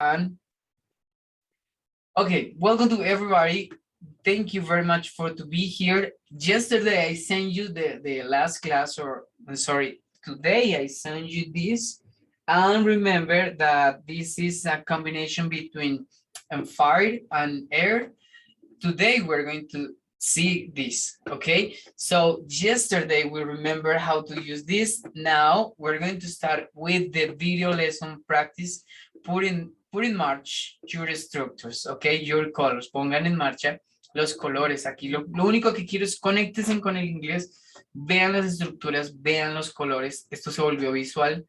And okay, welcome to everybody. Thank you very much for to be here. Yesterday I sent you the last class, or sorry, today I sent you this. And remember that this is a combination between fire and air. Today we're going to see this, okay? So yesterday we remember how to use this. Now we're going to start with the video lesson practice. Put in march your structures, okay? Your colors. Pongan en marcha los colores. Aquí lo único que quiero es conéctense con el inglés, vean las estructuras, vean los colores. Esto se volvió visual.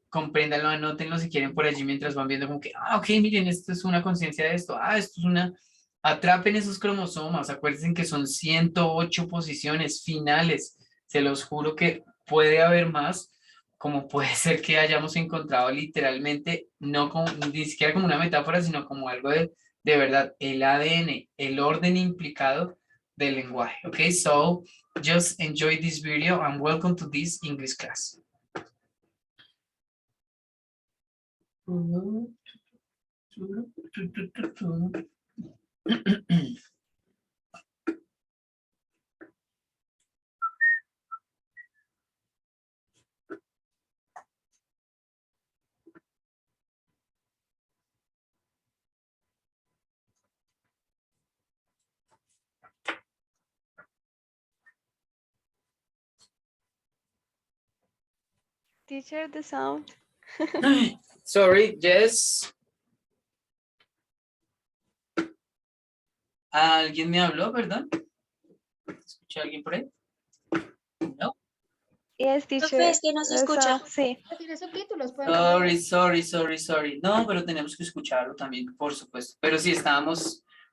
Compréndanlo, anótenlo si quieren por allí mientras van viendo como que, ok, miren, esto es una conciencia de esto, esto es una, atrapen esos cromosomas, acuérdense que son 108 posiciones finales, se los juro que puede haber más, como puede ser que hayamos encontrado literalmente, no como, ni siquiera como una metáfora, sino como algo de verdad, el ADN, el orden implicado del lenguaje, ok, so just enjoy this video and welcome to this English class. Teacher, the sound. Sorry, yes. ¿Alguien me habló, verdad? ¿Escuché a alguien por ahí? No. Yes, teacher. Profe, es que no se escucha. Sí. Tiene subtítulos. Sorry. No, pero tenemos que escucharlo también, por supuesto. Pero sí,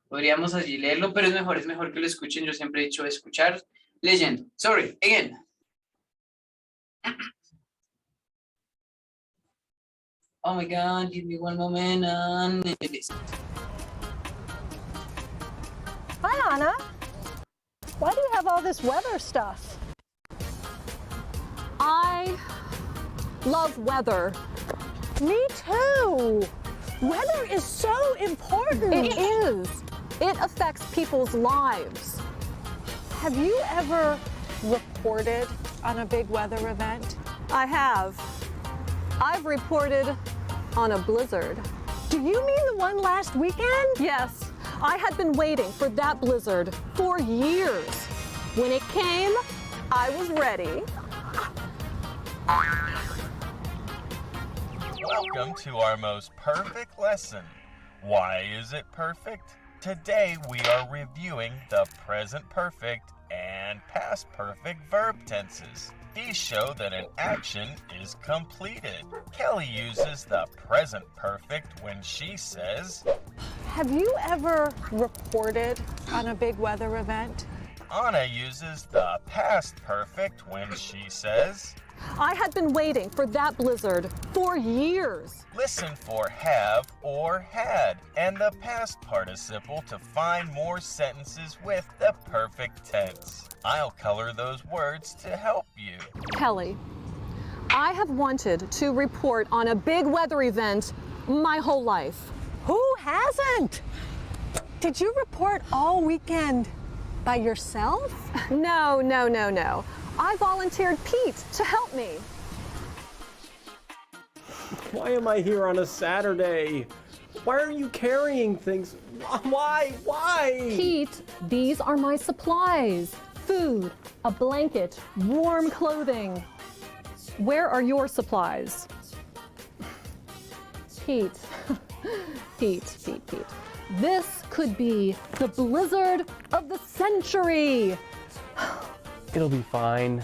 podríamos allí leerlo, pero es mejor que lo escuchen. Yo siempre he dicho escuchar leyendo. Sorry, again. Oh my God, give me one moment and this. Hi, Anna. Why do you have all this weather stuff? I love weather. Me too. Weather is so important. It is. It affects people's lives. Have you ever reported on a big weather event? I have. I've reported on a blizzard. Do you mean the one last weekend? Yes, I had been waiting for that blizzard for years. When it came, I was ready. Welcome to our most perfect lesson. Why is it perfect? Today we are reviewing the present perfect and past perfect verb tenses. These show that an action is completed. Kelly uses the present perfect when she says, Have you ever reported on a big weather event? Anna uses the past perfect when she says, I had been waiting for that blizzard for years. Listen for have or had and the past participle to find more sentences with the perfect tense. I'll color those words to help you. Kelly, I have wanted to report on a big weather event my whole life. Who hasn't? Did you report all weekend by yourself? No. I volunteered Pete to help me. Why am I here on a Saturday? Why are you carrying things? Why? Pete, these are my supplies. Food, a blanket, warm clothing. Where are your supplies? Pete. Pete. This could be the blizzard of the century. It'll be fine.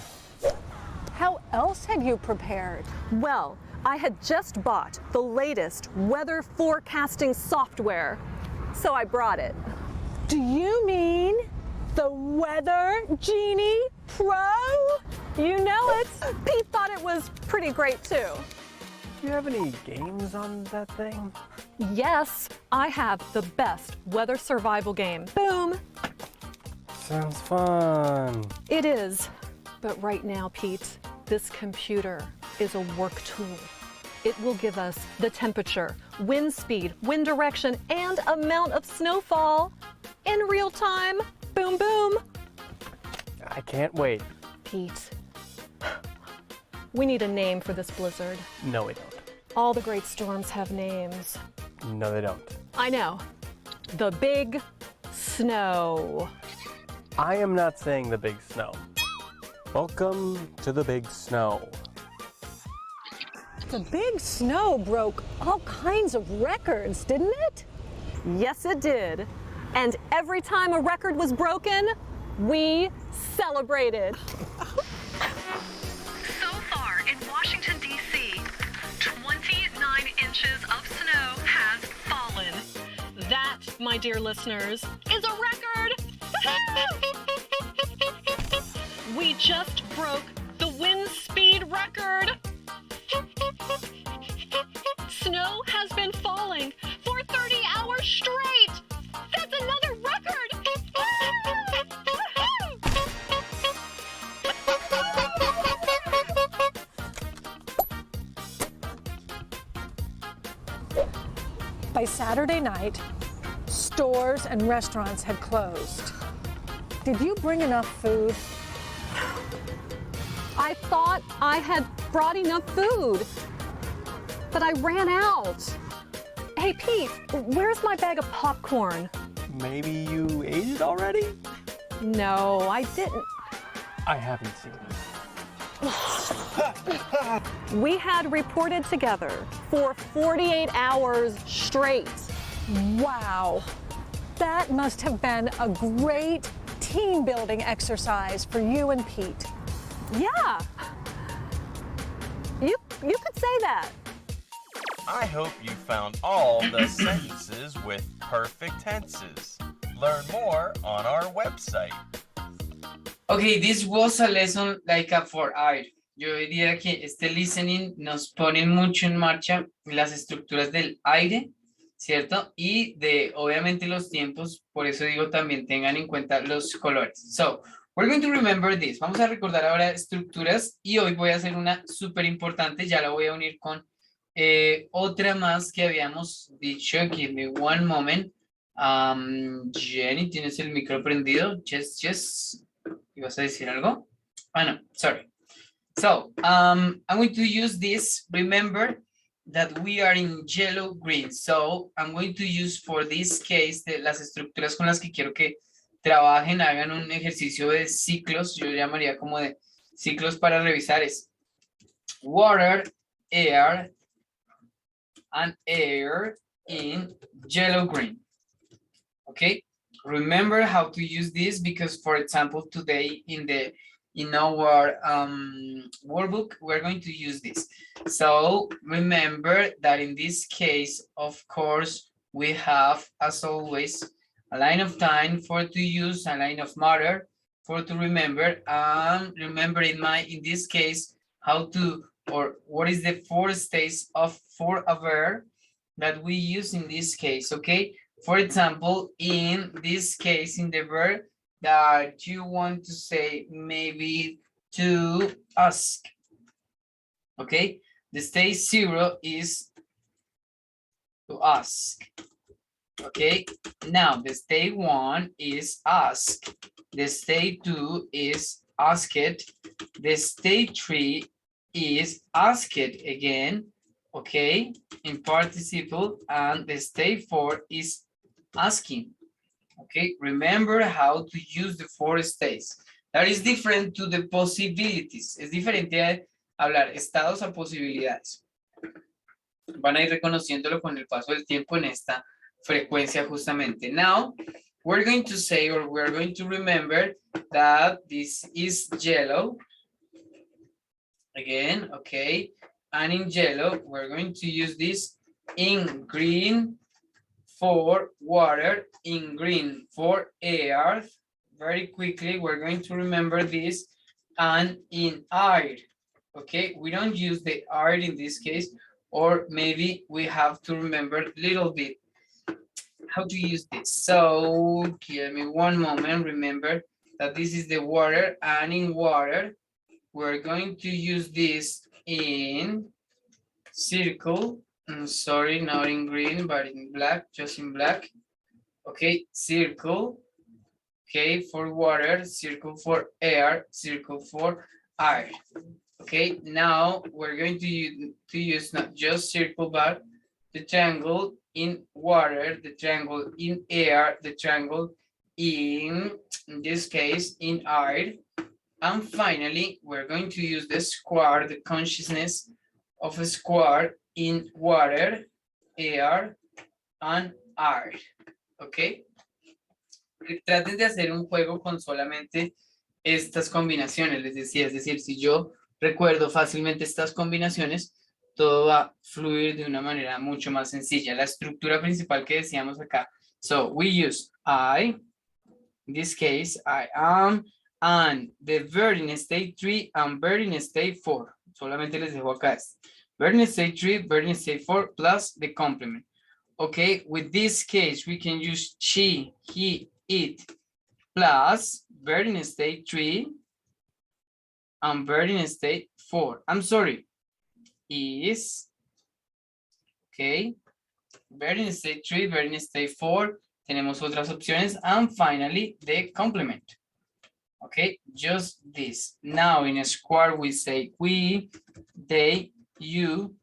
How else have you prepared? Well, I had just bought the latest weather forecasting software, so I brought it. Do you mean the Weather Genie Pro? You know it. Pete thought it was pretty great too. Do you have any games on that thing? Yes, I have the best weather survival game. Boom! Sounds fun. It is. But right now, Pete, this computer is a work tool. It will give us the temperature, wind speed, wind direction, and amount of snowfall in real time. Boom, boom. I can't wait. Pete, we need a name for this blizzard. No, we don't. All the great storms have names. No, they don't. I know. The Big Snow. I am not saying the big snow. Welcome to the big snow. The big snow broke all kinds of records, didn't it? Yes, it did. And every time a record was broken, we celebrated. So far in Washington, D.C., 29 inches of snow has fallen. That, my dear listeners, is a record. We just broke the wind speed record. Snow has been falling for 30 hours straight. That's another record. By Saturday night, stores and restaurants had closed. Did you bring enough food? I thought I had brought enough food, but I ran out. Hey, Pete, where's my bag of popcorn? Maybe you ate it already? No, I didn't. I haven't seen it. We had reported together for 48 hours straight. Wow. That must have been a great team building exercise for you and Pete. Yeah. You could say that. I hope you found all the sentences with perfect tenses. Learn more on our website. Okay, this was a lesson like a for air. Yo diría que este listening nos pone mucho en marcha las estructuras del aire, ¿cierto? Y de, obviamente, los tiempos. Por eso digo, también tengan en cuenta los colores. So, we're going to remember this. Vamos a recordar ahora estructuras y hoy voy a hacer una súper importante. Ya la voy a unir con otra más que habíamos dicho. Give me one moment. Jenny, ¿tienes el micro prendido? Yes. ¿Ibas a decir algo? No, sorry. So, I'm going to use this. Remember that we are in yellow, green. So, I'm going to use for this case las estructuras con las que quiero que trabajen, hagan un ejercicio de ciclos. Yo llamaría como de ciclos para revisar es water, air, and air in yellow, green. Okay, remember how to use this because, for example, today in our workbook, we're going to use this. So remember that in this case, of course, we have, as always, a line of time for to use, a line of matter for to remember, and remember in this case, how to, or what is the four states for a verb that we use in this case, okay? For example, in this case, in the verb that you want to say, maybe to ask, okay? The state 0 is to ask, okay? Now, the state 1 is ask. The state 2 is ask it. The state 3 is ask it again, okay? In participle, and the state 4 is asking. Okay, remember how to use the four states. That is different to the possibilities. Es diferente a hablar estados a posibilidades. Van a ir reconociéndolo con el paso del tiempo en esta frecuencia justamente. Now, we're going to say, or we're going to remember that this is yellow. Again, okay. And in yellow, we're going to use this in green for water, in green for air. Very quickly, we're going to remember this. And in air, okay? We don't use the air in this case, or maybe we have to remember a little bit how to use this. So give me one moment. Remember that this is the water, and in water, we're going to use this in circle, sorry, not in green, but in black, just in black. Okay, circle. Okay, for water, circle for air, circle for air. Okay, now we're going to use not just circle, but the triangle in water, the triangle in air, the triangle in this case, in air. And finally, we're going to use the square, the consciousness of a square in water, air, and air. Okay. Traten de hacer un juego con solamente estas combinaciones, les decía, es decir, si yo recuerdo fácilmente estas combinaciones, todo va a fluir de una manera mucho más sencilla. La estructura principal que decíamos acá. So we use I, in this case, I am, and the verb in state 3 and verb in state 4. Solamente les dejo acá. Verb in state 3, verb in state 4 plus the complement. Okay, with this case, we can use she, he, it, plus verb in state 3 and verb in state 4. I'm sorry, is, okay, verb in state 3, verb in state 4. Tenemos otras opciones, and finally, the complement. Okay, just this. Now in a square, we say we, they, you.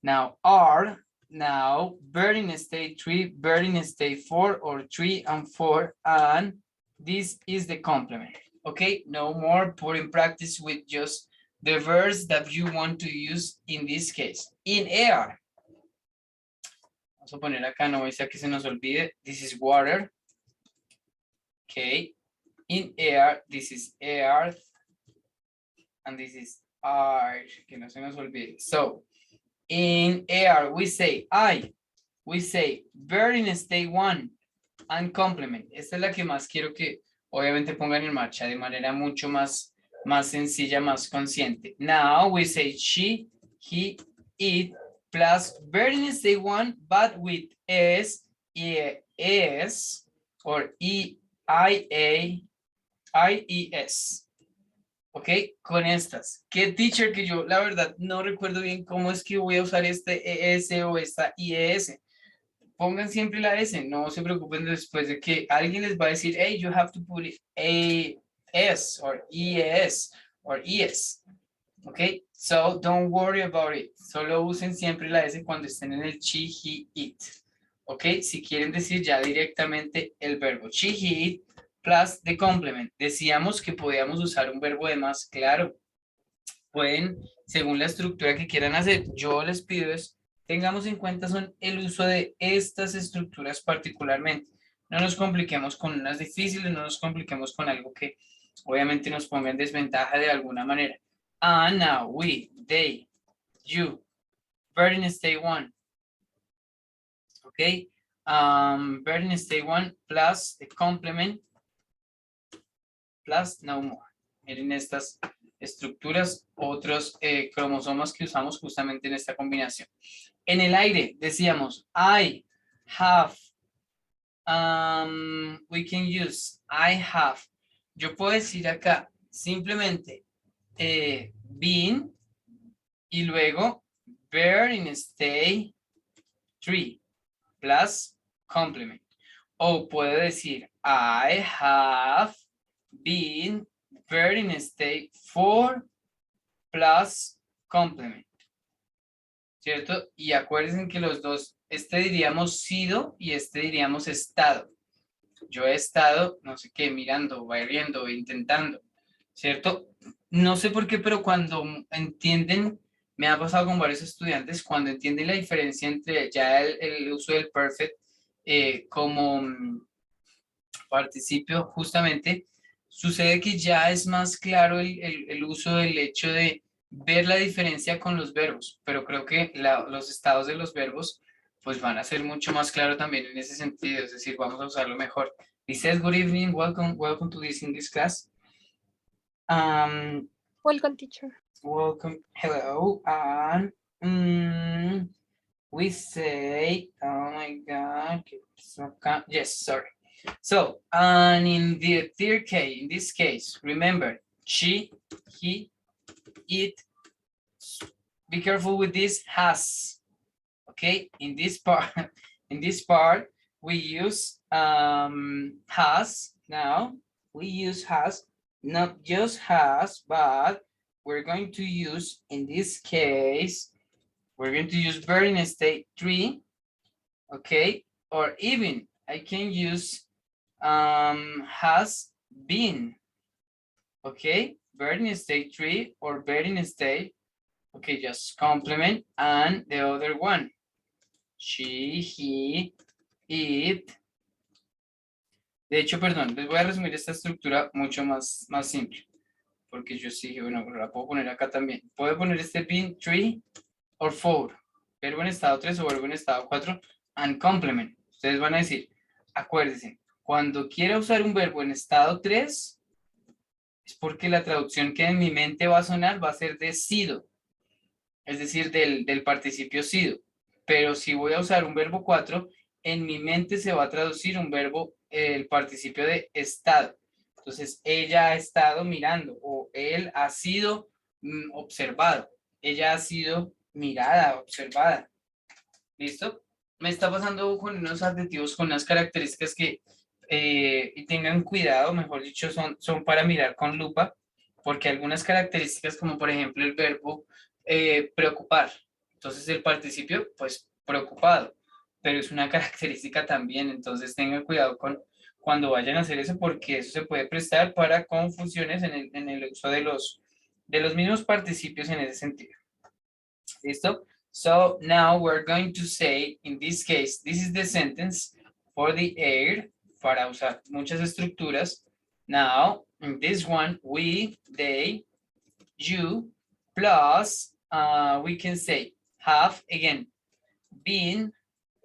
Now are, now verb in state 3, verb in state 4, or 3 and 4, and this is the complement. Okay, no more putting practice with just the verbs that you want to use in this case. In air. Vamos a poner acá, no voy a ser que se nos olvide. This is water. Okay. In air, this is air. And this is air. Que no se nos olvide. So, in air, we say I. We say verb in state 1 and complement. Esta es la que más quiero que obviamente pongan en marcha de manera mucho más sencilla, más consciente. Now we say she, he, it, plus verb in state 1, but with s, es, or ies. Ok, con estas. ¿Qué teacher que yo, la verdad, no recuerdo bien cómo es que voy a usar este ES o esta IES? Pongan siempre la S, no se preocupen después de que alguien les va a decir, hey, you have to put AS or ES or ES. Ok, so don't worry about it. Solo usen siempre la S cuando estén en el she, he, it. Ok, si quieren decir ya directamente el verbo she, he, it, plus the complement. Decíamos que podíamos usar un verbo de más, claro. Pueden, según la estructura que quieran hacer, yo les pido es, tengamos en cuenta son el uso de estas estructuras particularmente. No nos compliquemos con unas difíciles, no nos compliquemos con algo que obviamente nos ponga en desventaja de alguna manera. And now, we, they, you, verb in state 1. Okay, verb in state 1 plus the complement plus no more. Miren estas estructuras, otros cromosomas que usamos justamente en esta combinación. En el aire decíamos I have, we can use I have. Yo puedo decir acá simplemente been y luego verb in state 3 plus complement. O puedo decir I have been verb in state 4 plus complement. ¿Cierto? Y acuérdense que los dos, este diríamos sido y este diríamos estado. Yo he estado, no sé qué, mirando, barriendo, intentando, ¿cierto? No sé por qué, pero cuando entienden, me ha pasado con varios estudiantes, cuando entienden la diferencia entre ya el uso del perfect como participio, justamente, sucede que ya es más claro el uso del hecho de ver la diferencia con los verbos, pero creo que los estados de los verbos pues van a ser mucho más claro también en ese sentido, es decir, vamos a usarlo mejor. He says, good evening, welcome to this English class. Welcome, teacher. Welcome, hello, and we say, oh my God, yes, sorry. So, and in the third case, in this case, remember, she, he, it, be careful with this has. Okay, in this part, in this part, we use has. Now we use has, not just has, but we're going to use, in this case, we're going to use verb in state 3. Okay, or even I can use has been. Okay, verb in state 3 or verb in state. Okay, just complement, and the other one. She, he, it. De hecho, perdón, les voy a resumir esta estructura mucho más simple. Porque yo sí, bueno, la puedo poner acá también. Puedo poner este been 3 or 4. Verbo en estado 3 o verbo en estado 4 and complement. Ustedes van a decir, acuérdense, cuando quiera usar un verbo en estado 3, es porque la traducción que en mi mente va a sonar va a ser de sido. Es decir, del participio sido. Pero si voy a usar un verbo 4, en mi mente se va a traducir un verbo, el participio de estado. Entonces, ella ha estado mirando o él ha sido observado. Ella ha sido mirada, observada. ¿Listo? Me está pasando con unos adjetivos, con unas características que, y tengan cuidado, mejor dicho, son para mirar con lupa, porque algunas características, como por ejemplo el verbo preocupar. Entonces el participio, pues preocupado, pero es una característica también, entonces tengan cuidado con cuando vayan a hacer eso, porque eso se puede prestar para confusiones en el uso de los mismos participios en ese sentido. ¿Listo? So now we're going to say, in this case, this is the sentence for the air, para usar muchas estructuras. Now, in this one, we, they, you, plus, we can say have, again, been,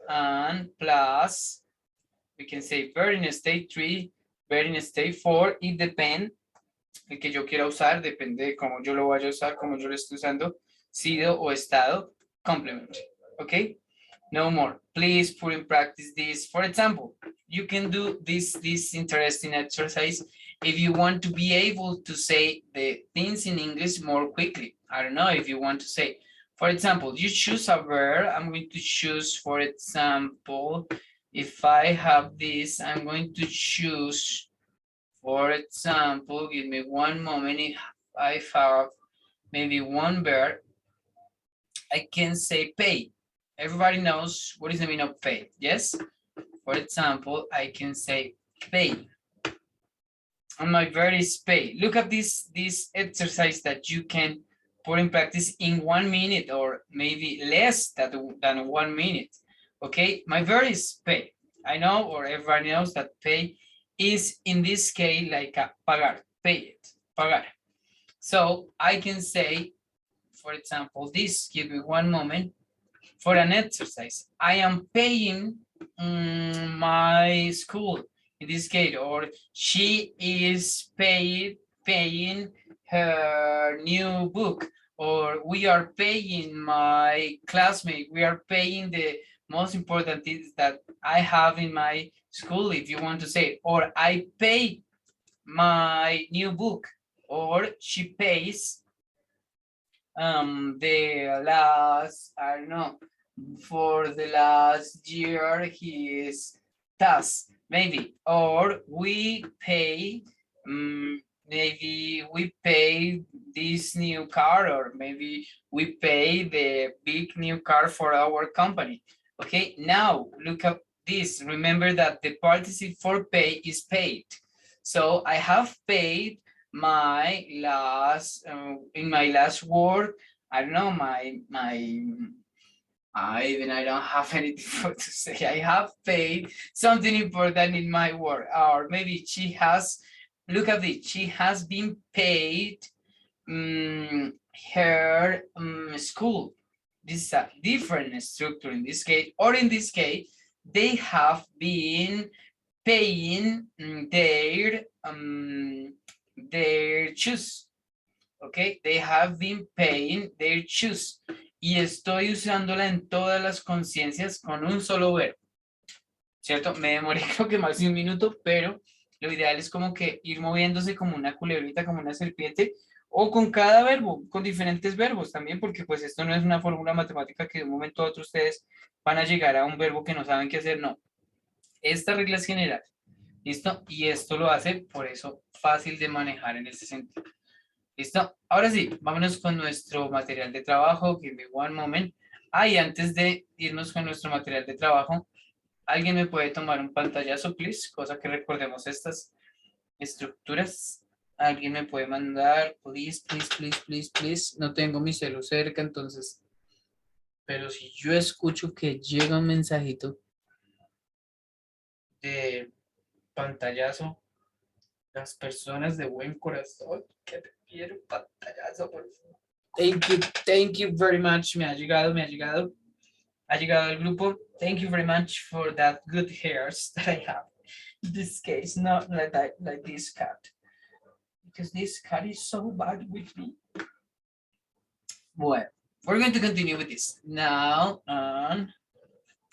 and plus, we can say verb in state 3, verb in state 4, it depends, el que yo quiera usar, depende de cómo yo lo vaya a usar, cómo yo lo estoy usando, sido o estado, complement, okay? No more. Please put in practice this. For example, you can do this interesting exercise if you want to be able to say the things in English more quickly. I don't know if you want to say, for example, you choose a verb. I'm going to choose, for example, if I have this, I'm going to choose, for example, give me one moment. If I have maybe one verb, I can say pay. Everybody knows what is the meaning of pay, yes? For example, I can say pay. And my verb is pay. Look at this exercise that you can put in practice in 1 minute or maybe less than 1 minute. Okay, my verb is pay. I know, or everybody knows that pay is in this case like a pagar, pay it, pagar. So I can say, for example, this, give me one moment, for an exercise. I am paying my school, in this case, or she is paying her new book, or we are paying my classmate, we are paying the most important things that I have in my school, if you want to say, or I pay my new book, or she pays the last, I don't know, for the last year his task, maybe, or we pay, maybe we pay this new car, or maybe we pay the big new car for our company. Okay, now look up this. Remember that the participle for pay is paid. So I have paid my last, in my last work, I don't know, I don't have anything to say. I have paid something important in my work, or maybe she has, look at this, she has been paid her school. This is a different structure in this case, or in this case, they have been paying their shoes. Okay, they have been paying their shoes. Y estoy usándola en todas las conciencias con un solo verbo. ¿Cierto? Me demoré creo que más de 1 minuto, pero lo ideal es como que ir moviéndose como una culebrita, como una serpiente, O con cada verbo, con diferentes verbos también, porque pues esto no es una fórmula matemática que de un momento a otro ustedes van a llegar a un verbo que no saben qué hacer, no. Esta regla es general, ¿listo? Y esto lo hace, por eso, fácil de manejar en ese sentido. ¿Listo? Ahora sí, vámonos con nuestro material de trabajo. Give me one moment. Y antes de irnos con nuestro material de trabajo, ¿alguien me puede tomar un pantallazo, please? Cosa que recordemos estas estructuras. ¿Alguien me puede mandar? Please, please, please, please, please. No tengo mi celu cerca, entonces. Pero si yo escucho que llega un mensajito de pantallazo, las personas de buen corazón, que te quiero pantallazo, por favor. Thank you very much. Me ha llegado, me ha llegado. Ha llegado el grupo. Thank you very much for that good hairs that I have. In this case, not like that, like this cat. Because this cat is so bad with me. Well, we're going to continue with this. Now,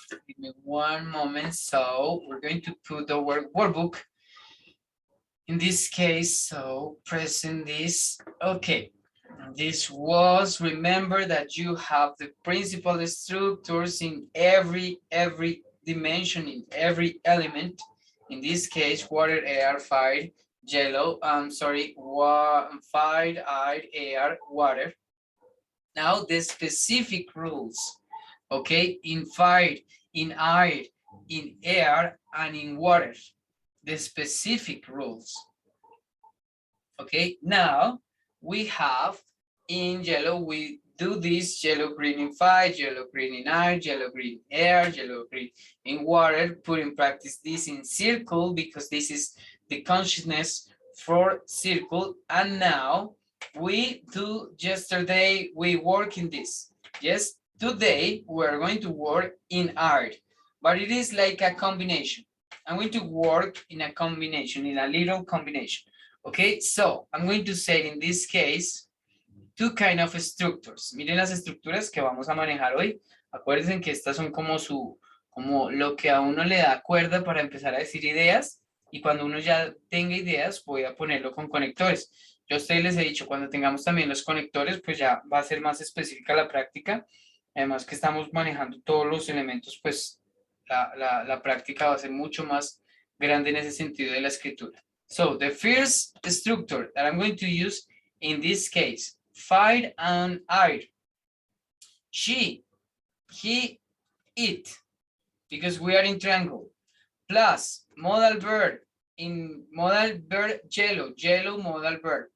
give me one moment. So we're going to put the workbook. In this case, so pressing this. Okay. This was, remember that you have the principal structures in every dimension, in every element. In this case, water, air, fire, yellow, fire, air, water. Now the specific rules, okay, in fire, in air, in air, and in water, the specific rules. Okay, now we have in yellow, we do this yellow, green in fire, yellow, green in air, yellow, green air, yellow, green in water. Put in practice this in circle because this is the consciousness for circle. And now we do yesterday, we work in this. Yes, today we're going to work in art, but it is like a combination. I'm going to work in a combination, in a little combination. Okay, so I'm going to say in this case, two kind of structures. Miren las estructuras que vamos a manejar hoy. Acuérdense que estas son como lo que a uno le da cuerda para empezar a decir ideas. Y cuando uno ya tenga ideas, voy a ponerlo con conectores. Yo a ustedes les he dicho, cuando tengamos también los conectores, pues ya va a ser más específica la práctica. Además que estamos manejando todos los elementos, pues la práctica va a ser mucho más grande en ese sentido de la escritura. So the first structure that I'm going to use in this case, fire and air. She, he, it, because we are in triangle. Plus modal verb, in modal verb yellow, yellow modal verb.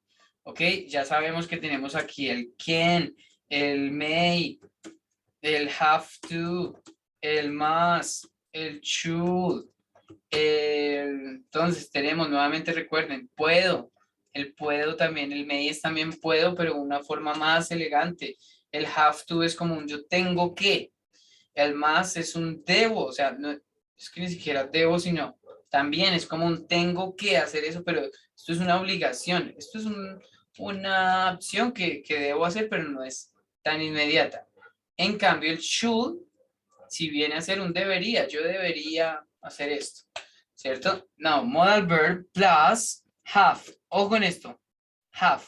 Ok, ya sabemos que tenemos aquí el can, el may, el have to, el must, el should. Entonces tenemos nuevamente, recuerden, puedo, el puedo también, el may es también puedo, pero de una forma más elegante. El have to es como un yo tengo que. El must es un debo, o sea, no es que ni siquiera debo, sino también es como un tengo que hacer eso, pero esto es una obligación, esto es una opción que debo hacer, pero no es tan inmediata. En cambio, el should, si viene a ser un debería, yo debería hacer esto, ¿cierto? Now, modal verb plus have. Ojo en esto, have.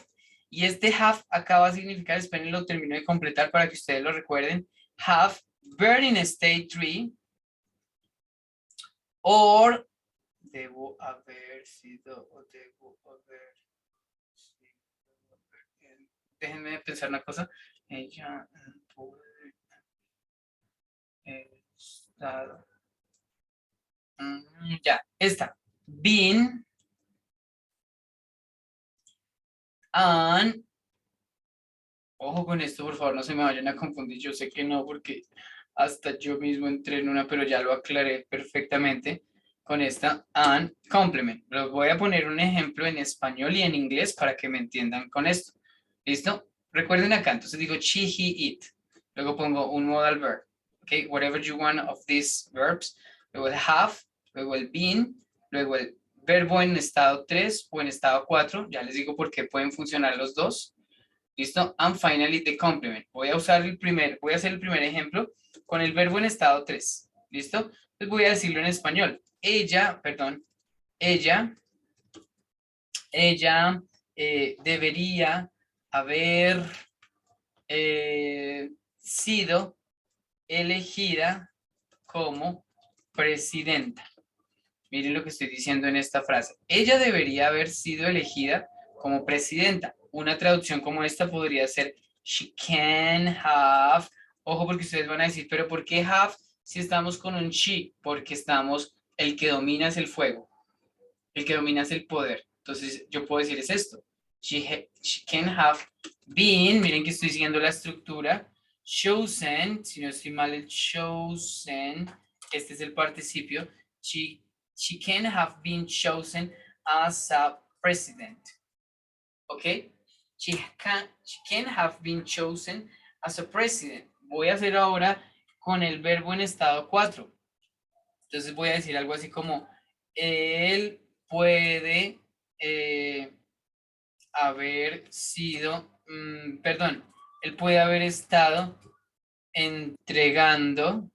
Y este have acá va a significar, esperen, lo termino de completar para que ustedes lo recuerden. Have, verb in state 3, or debo haber sido, o debo haber sido. Déjenme pensar una cosa. Ella puede estado. Ya, esta. Been and. Ojo con esto, por favor, no se me vayan a confundir. Yo sé que no, porque hasta yo mismo entré en una, pero ya lo aclaré perfectamente con esta and complement. Les voy a poner un ejemplo en español y en inglés para que me entiendan con esto. ¿Listo? Recuerden acá, entonces digo she, he, it. Luego pongo un modal verb. Okay, whatever you want of these verbs. Luego el have, luego el been, luego el verbo en estado 3 o en estado 4. Ya les digo por qué pueden funcionar los dos. ¿Listo? And finally the complement. Voy a hacer el primer ejemplo con el verbo en estado 3. ¿Listo? Entonces voy a decirlo en español. Ella debería haber sido elegida como presidenta. Miren lo que estoy diciendo en esta frase. Ella debería haber sido elegida como presidenta. Una traducción como esta podría ser she can have. Ojo porque ustedes van a decir, pero ¿por qué have si estamos con un she? Porque estamos, el que domina es el fuego. El que domina es el poder. Entonces yo puedo decir es esto. She can have been, miren que estoy siguiendo la estructura, chosen, si no estoy mal el chosen, este es el participio, she can have been chosen as a president. ¿Ok? She can have been chosen as a president. Voy a hacer ahora con el verbo en estado 4. Entonces voy a decir algo así como, él puede haber sido, perdón, él puede haber estado entregando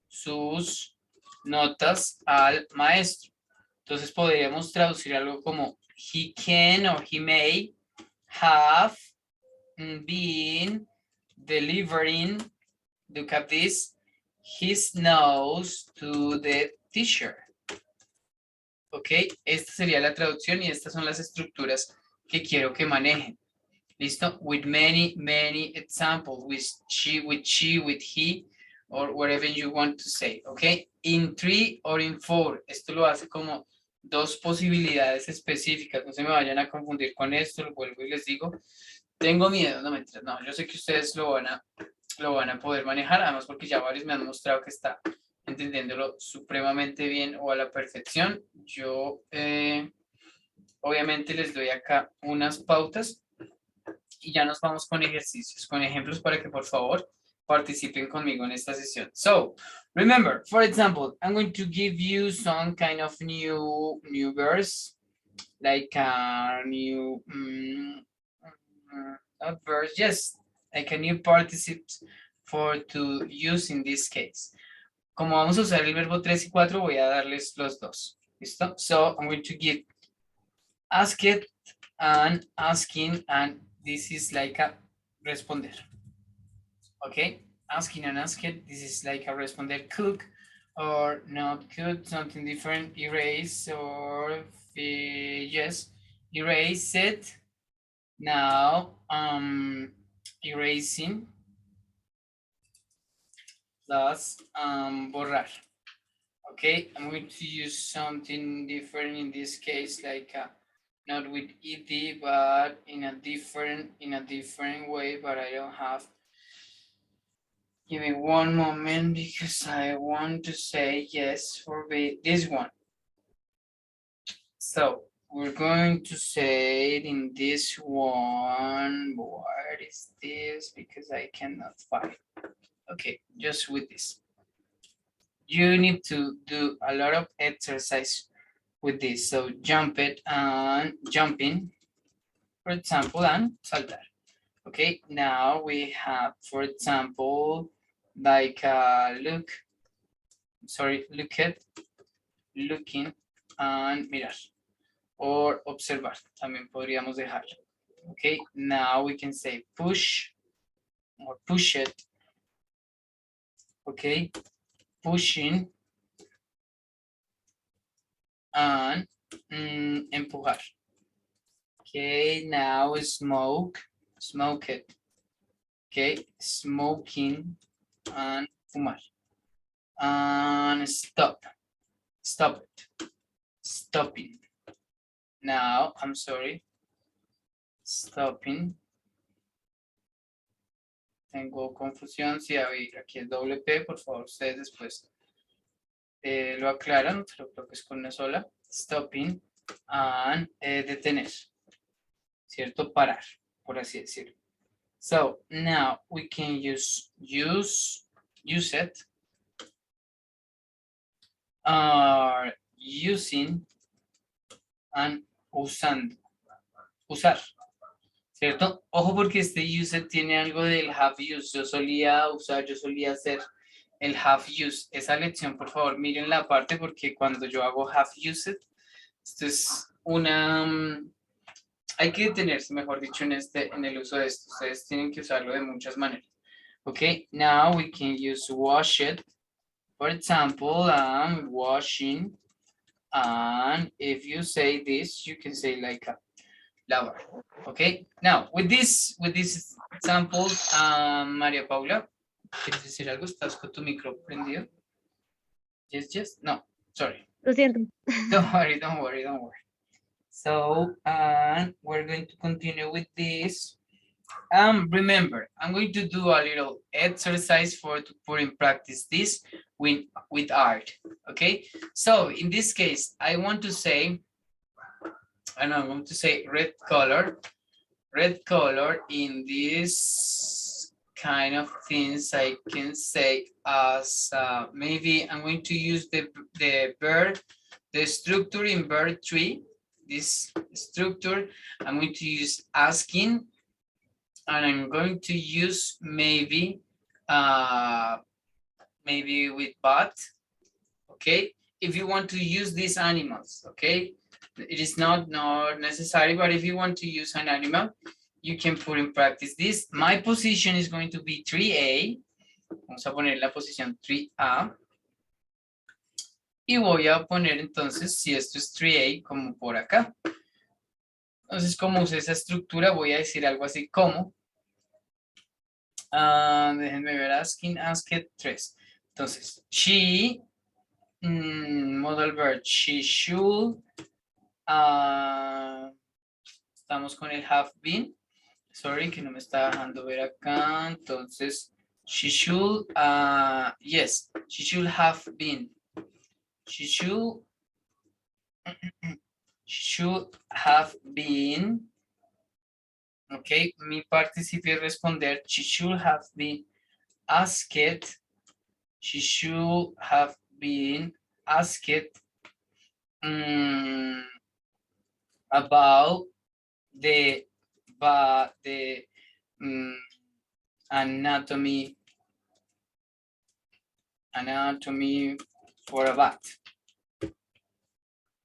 sus notas al maestro. Entonces podríamos traducir algo como he can or he may have been delivering, look at this, his notes to the teacher. Ok, esta sería la traducción y estas son las estructuras que quiero que manejen. ¿Listo? With many examples, with she, with he, or whatever you want to say, ¿ok? In 3 or in 4, esto lo hace como dos posibilidades específicas, no se me vayan a confundir con esto, lo vuelvo y les digo, tengo miedo, no mentiras, no, yo sé que ustedes lo van a poder manejar, además porque ya varios me han mostrado que está entendiéndolo supremamente bien o a la perfección. Yo obviamente les doy acá unas pautas y ya nos vamos con ejercicios, con ejemplos para que por favor participen conmigo en esta sesión. So, remember, for example, I'm going to give you some kind of new verse, like a new verse, yes, like a new participle to use in this case. Como vamos a usar el verbo 3 y 4, voy a darles los dos. ¿Listo? So, I'm going to give asked and asking, and this is like a responder. Okay? Asking and asked, this is like a responder. Cook or not cook, something different. Erase or yes, erase it. Now, erasing plus borrar. Okay, I'm going to use something different in this case, like not with ed, but in a different way, but I don't have. Give me one moment because I want to say yes for this one. So we're going to say it in this one. What is this? Because I cannot find. Okay, just with this. You need to do a lot of exercise with this. So jump it and jumping, for example, and saltar. Okay, now we have, for example, like look at, looking, and mirar, or observar, también podríamos dejarlo. Okay, now we can say push or push it. Okay, pushing and empujar. Okay, now smoke it. Okay, smoking and fumar. And stop it, stopping. Now, I'm sorry, stopping. Tengo confusión, si aquí es doble P, por favor, ustedes después lo aclaran, pero creo que es con una sola. Stopping and detener, ¿cierto? Parar, por así decirlo. So now we can use it, using and usando, usar, ¿cierto? Ojo porque este use tiene algo del have used. Yo solía usar, yo solía hacer el have used. Esa lección, por favor, miren la parte porque cuando yo hago have used, esto es una Hay que detenerse, mejor dicho, en el uso de esto. Ustedes tienen que usarlo de muchas maneras. Okay, now we can use wash it. For example, I'm washing, and if you say this, you can say like a lavar. Okay, now with this example, María Paula, ¿quieres decir algo? ¿Estás con tu micro prendido? Yes, no, sorry. Lo siento. Don't worry. So, we're going to continue with this. Remember, I'm going to do a little exercise to put in practice this with art, okay? So, in this case, I want to say, and I'm going to say red color in this kind of things. I can say as maybe I'm going to use the structure in bird tree. This structure, I'm going to use asking, and I'm going to use maybe with but, okay? If you want to use these animals, okay? It is not necessary, but if you want to use an animal, you can put in practice this. My position is going to be 3A. Vamos a poner la posición 3A. Y voy a poner entonces, si esto es 3A, como por acá. Entonces, como usé esa estructura, voy a decir algo así como, déjenme ver, asked 3. Entonces, she, modal verb, she should, estamos con el have been, sorry, que no me está dejando ver acá, entonces, she should, yes, she should have been. She should have been. Ok, mi participio es responder. She should have been asked. She should have been asked about the anatomy for a bat.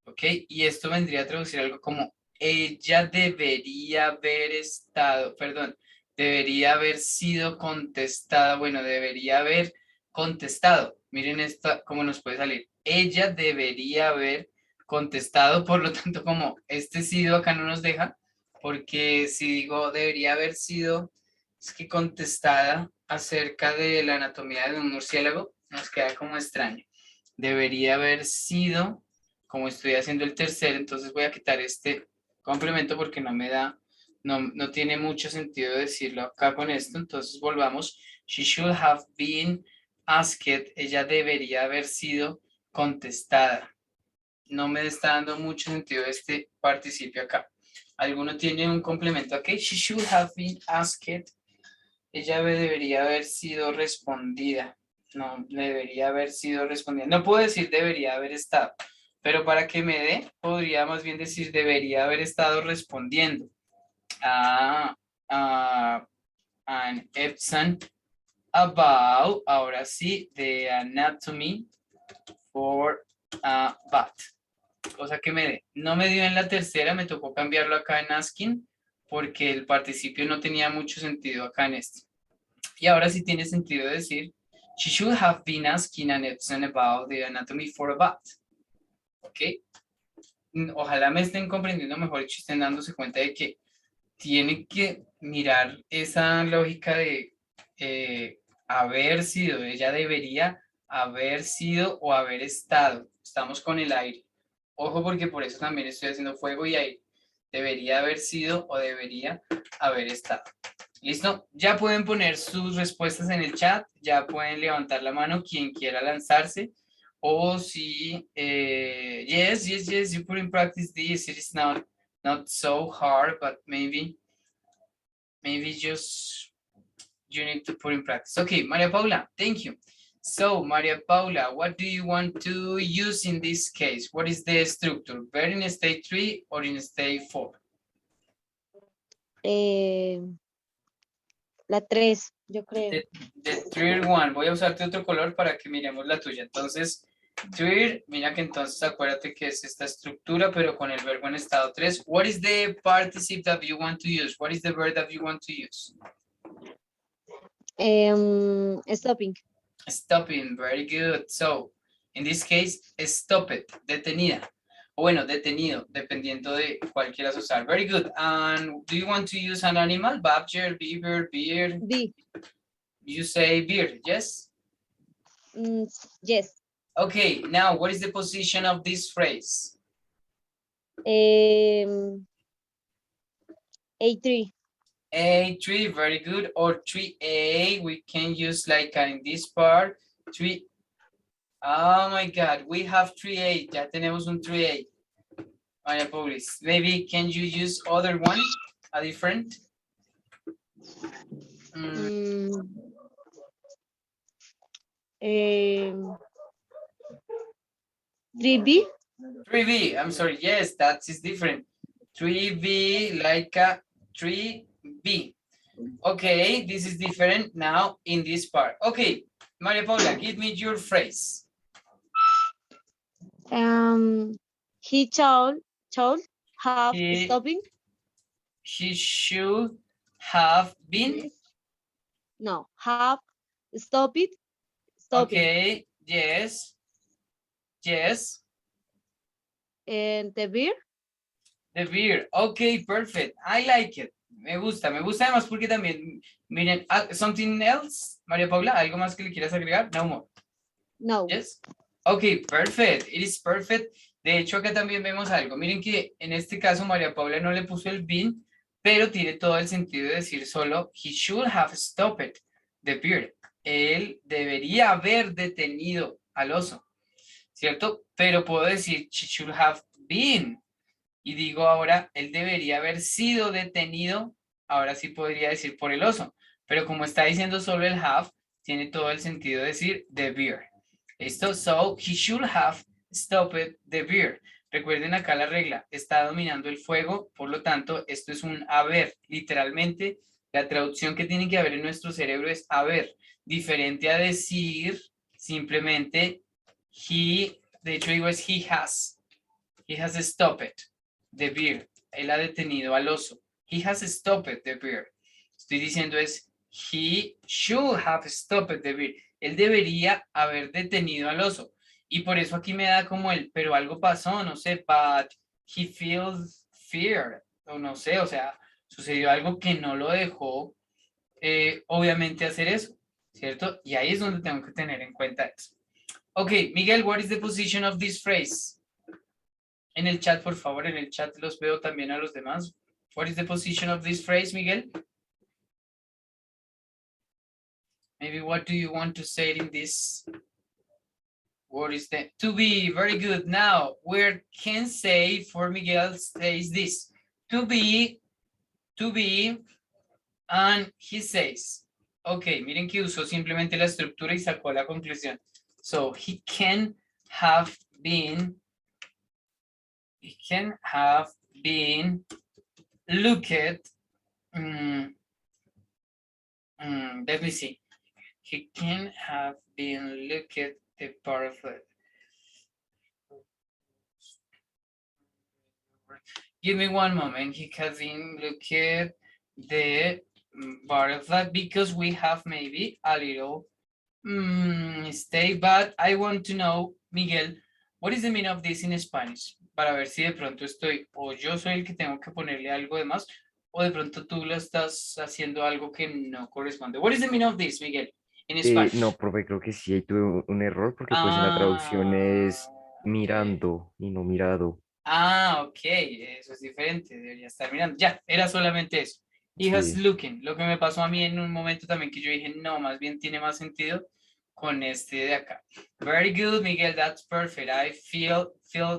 Ok, y esto vendría a traducir algo como ella debería haber estado, perdón, debería haber sido contestada, bueno, debería haber contestado. Miren esta, cómo nos puede salir. Ella debería haber contestado, por lo tanto, como este sido acá no nos deja, porque si digo debería haber sido, es que contestada acerca de la anatomía de un murciélago, nos queda como extraño. Debería haber sido, como estoy haciendo el tercero, entonces voy a quitar este complemento porque no me da, no tiene mucho sentido decirlo acá con esto. Entonces volvamos. She should have been asked. Ella debería haber sido contestada. No me está dando mucho sentido este participio acá. ¿Alguno tiene un complemento aquí? She should have been asked. Ella debería haber sido respondida. No, debería haber sido respondida. No puedo decir debería haber estado, pero para que me dé, podría más bien decir debería haber estado respondiendo. An Epson about, ahora sí, the anatomy for a bat. Cosa que me dé. No me dio en la tercera, me tocó cambiarlo acá en asking, porque el participio no tenía mucho sentido acá en este. Y ahora sí tiene sentido decir, she should have been asking an Epson about the anatomy for a bat. ¿Ok? Ojalá me estén comprendiendo mejor y estén dándose cuenta de que tiene que mirar esa lógica de haber sido, ella debería haber sido o haber estado. Estamos con el aire. Ojo porque por eso también estoy haciendo fuego y aire. Debería haber sido o debería haber estado. ¿Listo? Ya pueden poner sus respuestas en el chat, ya pueden levantar la mano quien quiera lanzarse. O si, yes, you put in practice this, it is not so hard, but maybe just you need to put in practice. Okay, Maria Paula, thank you. So, Maria Paula, what do you want to use in this case? What is the structure? Better in state 3 or in state 4? La 3, yo creo. The third one. Voy a usarte otro color para que miremos la tuya. Entonces, Tweet, mira que entonces acuérdate que es esta estructura, pero con el verbo en estado 3. What is the participle that you want to use? What is the verb that you want to use? Stopping. Stopping, very good. So, in this case, stop it, detenida. O bueno, detenido, dependiendo de cuál quieras usar. Very good. And do you want to use an animal? Badger, beaver, bear? B. You say bear, yes? Yes. Okay, now what is the position of this phrase? A3. A3, very good. Or 3A, we can use like in this part, 3. Oh my God, we have 3A, ya tenemos un 3A. Maria Paulis, maybe can you use other one, a different? 3B. 3B, I'm sorry, yes, that is different. 3B, like a 3B. Okay, this is different now in this part. Okay, Maria Paula, give me your phrase. He should have stopping. He should have been. No, have stopped. Stopping. Okay, yes. Yes. And the beer. The beer. Okay, perfect. I like it. Me gusta además porque también, miren, something else, María Paula, ¿algo más que le quieras agregar? No more. No. Yes. Okay, perfect. It is perfect. De hecho, acá también vemos algo. Miren que en este caso María Paula no le puso el been, pero tiene todo el sentido de decir solo, he should have stopped the beer. Él debería haber detenido al oso, ¿cierto? Pero puedo decir, she should have been. Y digo ahora, él debería haber sido detenido. Ahora sí podría decir por el oso. Pero como está diciendo solo el have, tiene todo el sentido de decir the bear. ¿Listo? So, he should have stopped the bear. Recuerden acá la regla, está dominando el fuego, por lo tanto, esto es un haber. Literalmente, la traducción que tiene que haber en nuestro cerebro es haber. Diferente a decir simplemente he, de hecho digo es he has stopped the bear. Él ha detenido al oso. He has stopped the bear. Estoy diciendo es he should have stopped the bear. Él debería haber detenido al oso. Y por eso aquí me da como el, pero algo pasó, no sé, but he feels fear, o no sé, o sea, sucedió algo que no lo dejó, obviamente, hacer eso, ¿cierto? Y ahí es donde tengo que tener en cuenta eso. Ok, Miguel, what is the position of this phrase? En el chat, por favor, en el chat los veo también a los demás. What is the position of this phrase, Miguel? Maybe what do you want to say in this? What is the to be? Very good. Now, where can say for Miguel says this? To be, and he says. Ok, miren que usó simplemente la estructura y sacó la conclusión. So, he can have been looked at, let me see. He can have been looked at the part of it. Give me one moment. He has been looked at the part of that because we have maybe a little mistake, but I want to know, Miguel, what is the meaning of this in Spanish? Para ver si de pronto estoy, o yo soy el que tengo que ponerle algo de más, o de pronto tú lo estás haciendo algo que no corresponde. What is the meaning of this, Miguel? In Spanish. No, profe, creo que sí, ahí tuve un error porque pues en la traducción es mirando y no mirado. Ok, eso es diferente, debería estar mirando. Ya, era solamente eso. He has Sí. looking, lo que me pasó a mí en un momento también que yo dije, no, más bien tiene más sentido con este de acá. Very good, Miguel, that's perfect. I feel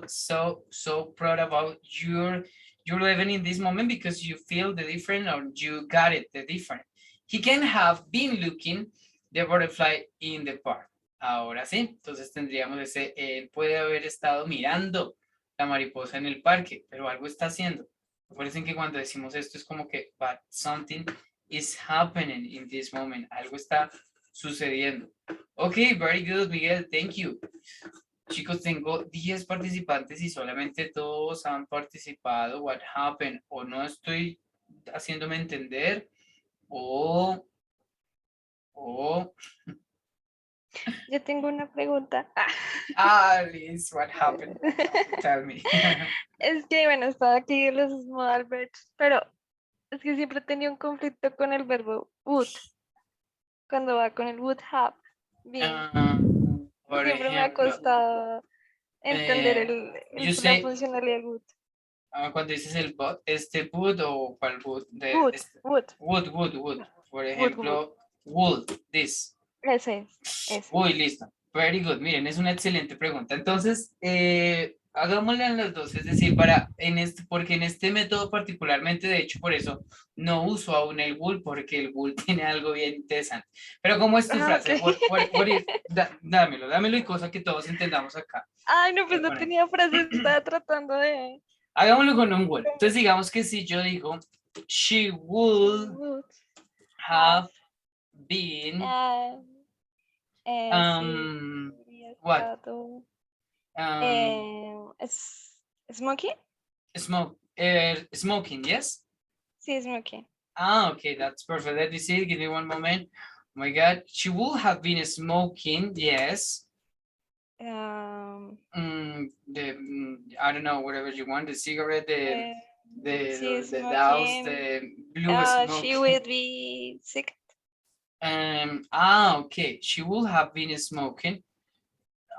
so proud about your living in this moment because you feel the different or you got it, the different. He can have been looking the butterfly in the park. Ahora sí, entonces tendríamos ese, él puede haber estado mirando la mariposa en el parque, pero algo está haciendo. Recuerden que cuando decimos esto es como que, but something is happening in this moment. Algo está sucediendo. Ok, very good, Miguel, thank you. Chicos, tengo 10 participantes y solamente 2 han participado. What happened? O no estoy haciéndome entender, o, Yo tengo una pregunta. Liz, what happened? Tell me. Es que, bueno, estaba aquí en los modal verbs, pero es que siempre tenía un conflicto con el verbo would, cuando va con el would have been. Por Siempre me ha ejemplo, costado entender yo la sé, funcionalidad would. cuando dices el bot, este would o cuál would, Would, would, would. Por would. ejemplo, would, this. Ese es. Uy, listo. Very good. Miren, es una excelente pregunta. Entonces, hagámosle en los dos, es decir, porque en este método particularmente, de hecho, por eso no uso aún el would, porque el would tiene algo bien interesante. Pero ¿cómo es tu frase? Ok. Dámelo y cosa que todos entendamos acá. Ay, no, pues no Bueno, tenía frase, estaba tratando de... hagámoslo con un would. Entonces, digamos que si yo digo, she would Would have been, sí, what? estado, smoking. Smoking, yes? Sí, smoking. Okay, that's perfect. Let me see, give me one moment. Oh my God, she would have been smoking, yes. I don't know, whatever you want, the cigarette, Sí, the douse, smoking. the blue smoke. She would be sick. Okay, she would have been smoking.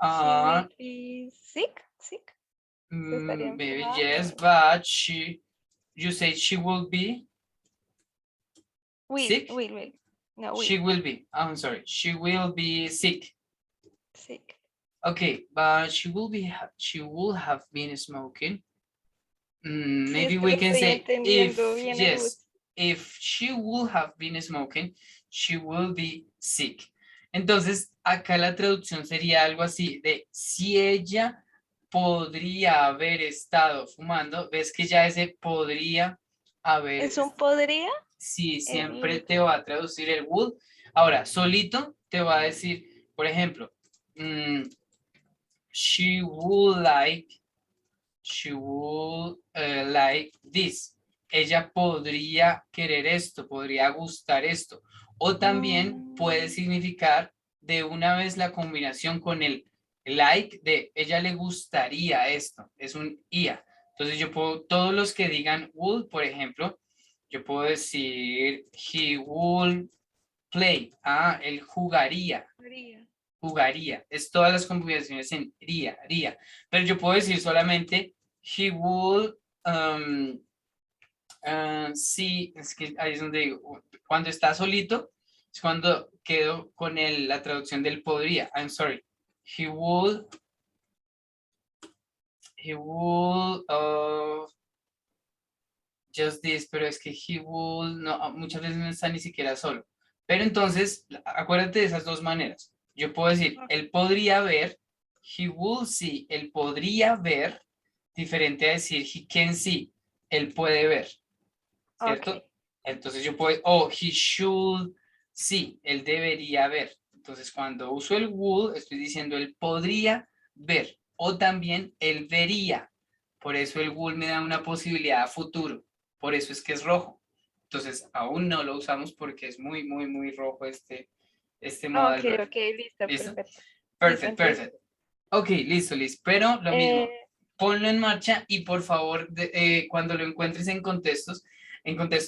She would be sick. estaría Maybe enferma, yes, o- but you say she will be sick? Will. No, will. She will be, I'm sorry, she will be sick. Sick. Okay, but she will have been smoking. Sí, Maybe es que we lo can estoy say entendiendo bien el would. yes, if she would have been smoking, she will be sick. Entonces, acá la traducción sería algo así de si ella podría haber estado fumando, ves que ya ese podría haber, ¿Es un podría? sí, siempre would. te va a traducir el would. Ahora, solito te va a decir, por ejemplo, she would like this. Ella podría querer esto, podría gustar esto. O también puede significar de una vez la combinación con el like de ella le gustaría esto. Es un ia. Entonces yo puedo, todos los que digan would, por ejemplo, yo puedo decir he would play. Él jugaría. Jugaría. Es todas las combinaciones en haría. Pero yo puedo decir solamente he would sí, es que ahí es donde digo, cuando está solito, es cuando quedo con la traducción del podría. I'm sorry. He would just this, pero es que he would, no, muchas veces no está ni siquiera solo. Pero entonces, acuérdate de esas dos maneras. Yo puedo decir, él podría ver, he would see, él podría ver, diferente a decir he can see, él puede ver, ¿cierto? Ok. Entonces yo puedo, he should see, él debería ver. Entonces cuando uso el would, estoy diciendo él podría ver, o también él vería. Por eso el would me da una posibilidad a futuro. Por eso es que es rojo. Entonces aún no lo usamos porque es muy, muy, muy rojo este modal verb. Ok, listo, ¿Listo? perfecto. Perfect. Ok, listo. Pero lo mismo, ponlo en marcha y por favor, cuando lo encuentres en contextos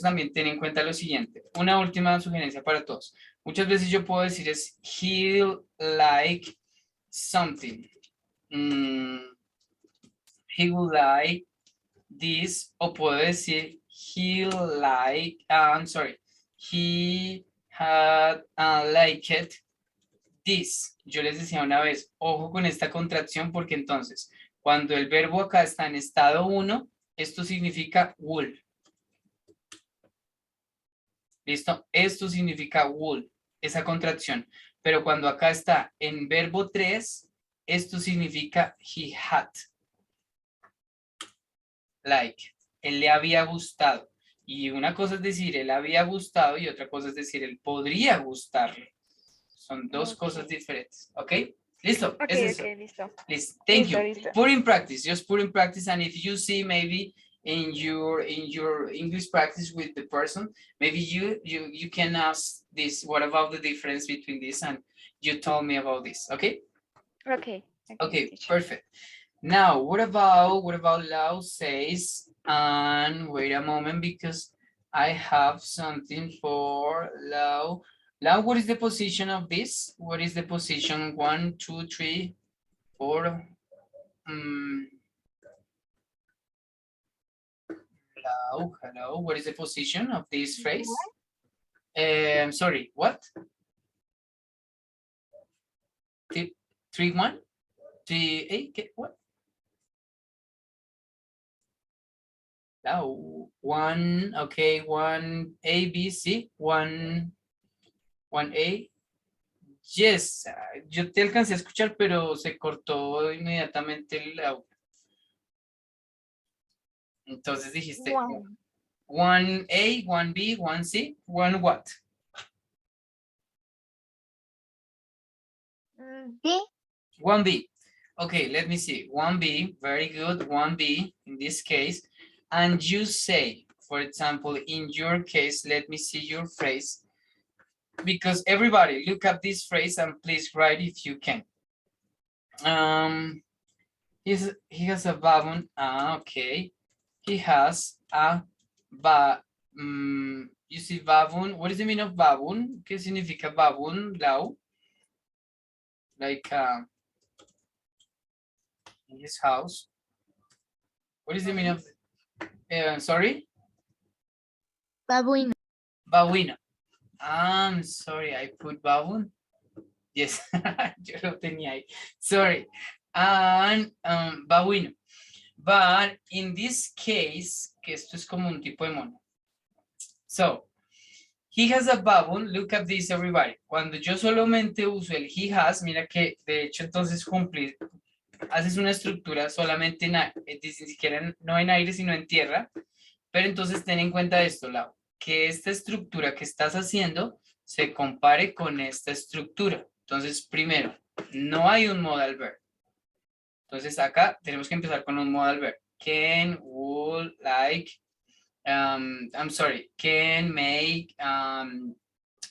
también ten en cuenta lo siguiente. Una última sugerencia para todos. Muchas veces yo puedo decir es he'll like something. He will like this, o puedo decir he'll like, I'm sorry, he had liked this. Yo les decía una vez, ojo con esta contracción porque entonces, cuando el verbo acá está en estado 1, esto significa would. ¿Listo? Esto significa would, esa contracción. Pero cuando acá está en verbo 3, esto significa he had. Like, él le había gustado. Y una cosa es decir, él había gustado y otra cosa es decir, él podría gustarle. Son dos cosas diferentes, ¿ok? Listo. Ok, Es eso. ok, listo. Listo. Thank Listo, you. listo. Put in practice. Just put in practice. And if you see maybe in your English practice with the person, maybe you can ask this. What about the difference between this? And you told me about this. Okay. Okay. Okay. teacher. Perfect. Now, what about Lau says? And wait a moment because I have something for Lau. Lau, what is the position of this? What is the position? 1, 2, 3, 4. Hello, hello. What is the position of this phrase? Sorry, what? 3, 1, 3, 8. What? Now, 1. Okay, 1 A, B, C. 1 A. Yes, yo te alcancé a escuchar, pero se cortó inmediatamente el audio. Entonces dijiste 1 A, 1 B, 1 C, 1 what? B. 1 B. Okay, let me see. 1 B, very good. 1 B in this case. And you say, for example, in your case, let me see your phrase. Because everybody look up this phrase and please write if you can. He has a baboon. Okay. He has a you see baboon. What is the meaning of baboon? ¿Qué significa baboon, Lau? Like in his house. What is the meaning of sorry? Babuino. Babuino. I'm sorry, I put baboon. Yes, yo lo tenía ahí. Sorry. And babuino. But in this case, que esto es como un tipo de mono. So, he has a baboon. Look at this, everybody. Cuando yo solamente uso el he has, mira que de hecho entonces haces una estructura solamente ni siquiera no en aire, sino en tierra. Pero entonces ten en cuenta esto, Lau, que esta estructura que estás haciendo se compare con esta estructura. Entonces, primero, no hay un modal verb. Entonces, acá tenemos que empezar con un modal verb. Can, would, like, I'm sorry, can, make,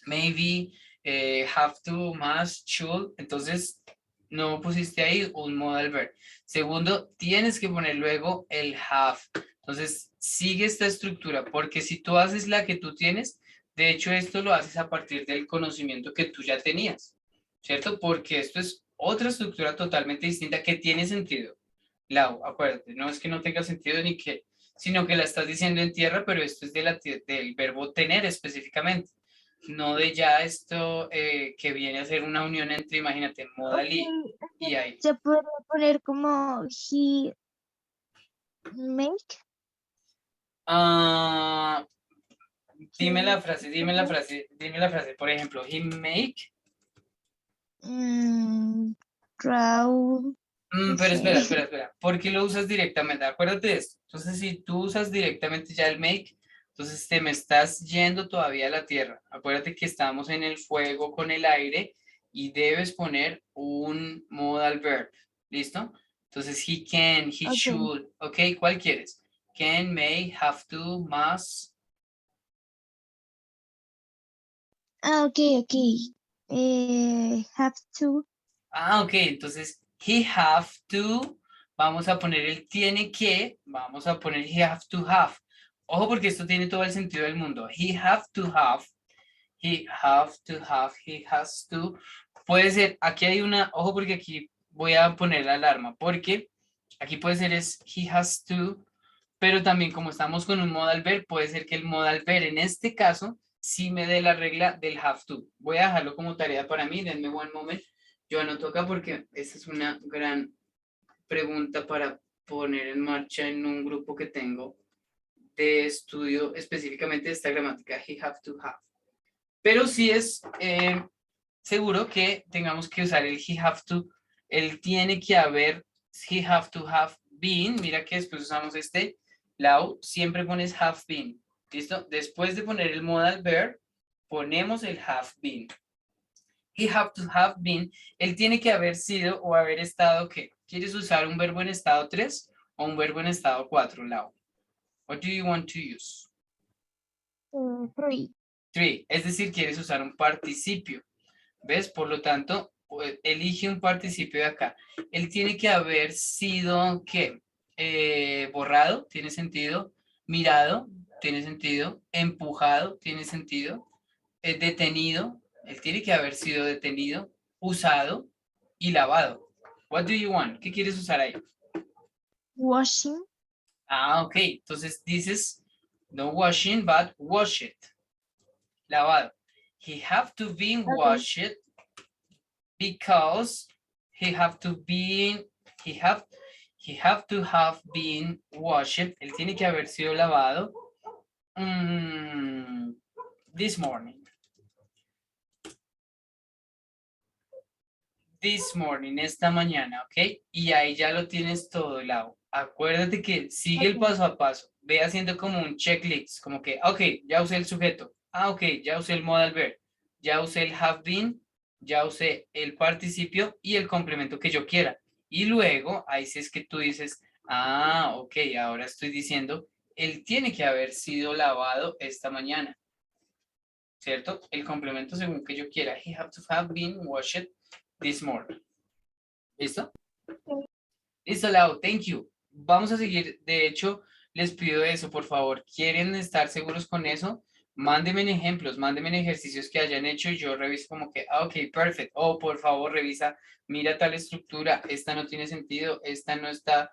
maybe, have to, must, should. Entonces, no pusiste ahí un modal verb. Segundo, tienes que poner luego el have. Entonces, sigue esta estructura, porque si tú haces la que tú tienes, de hecho, esto lo haces a partir del conocimiento que tú ya tenías, ¿cierto? Porque esto es otra estructura totalmente distinta que tiene sentido. Lau, acuérdate, no es que no tenga sentido ni que, sino que la estás diciendo en tierra, pero esto es del verbo tener específicamente, no de ya esto que viene a ser una unión entre, imagínate, modal y ahí. Se puede poner como he make. Dime la frase. Por ejemplo, he make. Draw. Pero Sí. espera. ¿Por qué lo usas directamente? Acuérdate de esto. Entonces, si tú usas directamente ya el make, entonces te me estás yendo todavía a la tierra. Acuérdate que estamos en el fuego con el aire y debes poner un modal verb. ¿Listo? Entonces, he can, he should. ¿Ok? ¿Cuál quieres? Can, may, have to, must. Ok. Have to. Ok, entonces he have to, vamos a poner el tiene que, vamos a poner he have to have. Ojo porque esto tiene todo el sentido del mundo. He have to have, he have to have, he has to. Puede ser, aquí hay una, ojo porque aquí voy a poner la alarma, porque aquí puede ser es he has to, pero también como estamos con un modal verb, puede ser que el modal verb en este caso sí me dé la regla del have to. Voy a dejarlo como tarea para mí, denme one moment. Yo anoto acá porque esta es una gran pregunta para poner en marcha en un grupo que tengo de estudio específicamente de esta gramática, he have to have. Pero sí es seguro que tengamos que usar el he have to, el tiene que haber, he have to have been, mira que después usamos este, Lau, siempre pones have been, ¿listo? Después de poner el modal verb, ponemos el have been. He have to have been, él tiene que haber sido o haber estado, ¿qué? ¿Quieres usar un verbo en estado 3 o un verbo en estado 4, Lau? What do you want to use? 3. 3, es decir, quieres usar un participio. ¿Ves? Por lo tanto, elige un participio de acá. Él tiene que haber sido, ¿qué? Borrado, tiene sentido. Mirado, tiene sentido. Empujado, tiene sentido. Detenido, él tiene que haber sido detenido. Usado y lavado. What do you want? ¿Qué quieres usar ahí? Washing. Ah, ok. Entonces dices, no washing, but wash it. Lavado. He have to be washed because he have to have been washed. Él tiene que haber sido lavado this morning. This morning, esta mañana, ¿ok? Y ahí ya lo tienes todo, Lau. Acuérdate que sigue el paso a paso. Ve haciendo como un checklist, como que, ok, ya usé el sujeto. Ah, ok, ya usé el modal verb. Ya usé el have been. Ya usé el participio y el complemento que yo quiera. Y luego, ahí sí es que tú dices, ah, ok, ahora estoy diciendo, él tiene que haber sido lavado esta mañana. ¿Cierto? El complemento según que yo quiera. He have to have been washed this morning. ¿Listo? Listo, Lau, thank you. Vamos a seguir. De hecho, les pido eso, por favor. ¿Quieren estar seguros con eso? Mándenme en ejemplos, mándenme en ejercicios que hayan hecho y yo reviso como que, ah, ok, perfecto. O por favor, revisa, mira tal estructura, esta no tiene sentido, esta no está